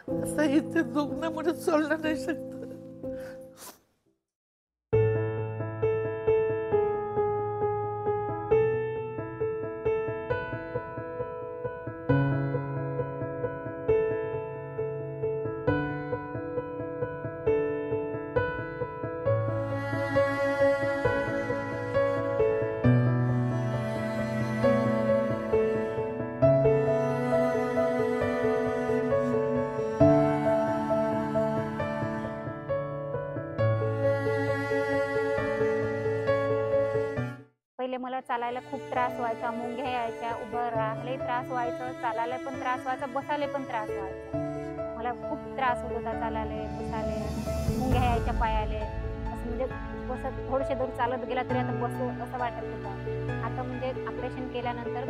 असं इथे दुखण्यामुळे चाललं नाही शकत. पहिले मला चालायला खूप त्रास व्हायचा, मुंग्या यायच्या, उभं राहायलाही त्रास व्हायचं, चालायला पण त्रास व्हायचा, बसायला पण त्रास व्हायचा. मला खूप त्रास होत होता चालायला, बसायला, मुंग्या यायच्या पायाले. असं म्हणजे बसत थोडेसे दूर चालत गेला तरी आता बसू असं वाटत होतं. आता म्हणजे ऑपरेशन केल्यानंतर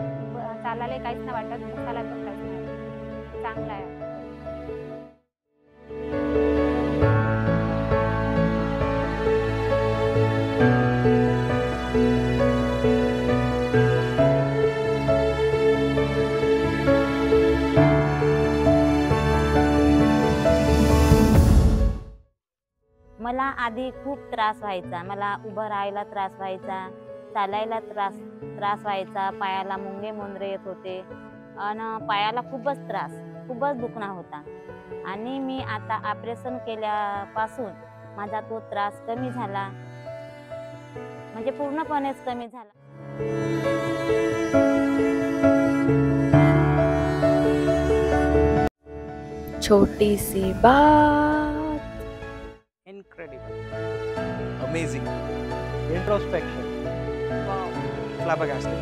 चालायला काहीच नाही वाटत, बसायला पण काहीच नाही वाटत. चांगलं आहे. मला आधी खूप त्रास व्हायचा. मला उभं राहायला त्रास व्हायचा, चालायला त्रास व्हायचा, पायाला मुंगे-मुंदरे येत होते आणि पायाला खूपच दुखणं होता. आणि मी आता ऑपरेशन केल्यापासून माझा तो त्रास कमी झाला, म्हणजे पूर्णपणेच कमी झाला. छोटी सी बात. Incredible. Amazing. Introspection. Wow. Flabbergasting.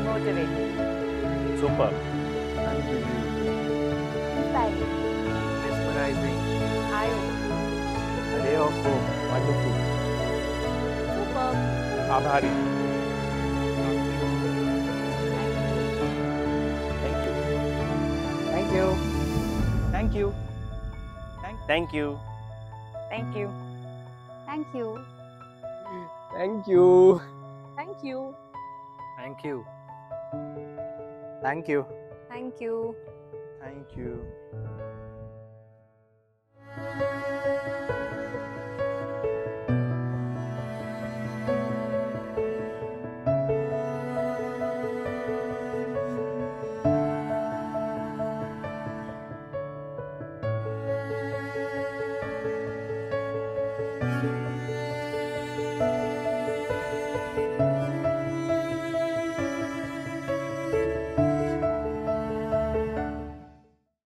Motivating. Super. Inspiring. Mesmerizing. Eye-opening. A ray of hope. Wonderful. Superb. Abhari. Thank you. Thank you. Thank you. Thank you. Thank you. Thank you. Thank you. Thank you. Thank you. Thank you. Thank you. Thank you.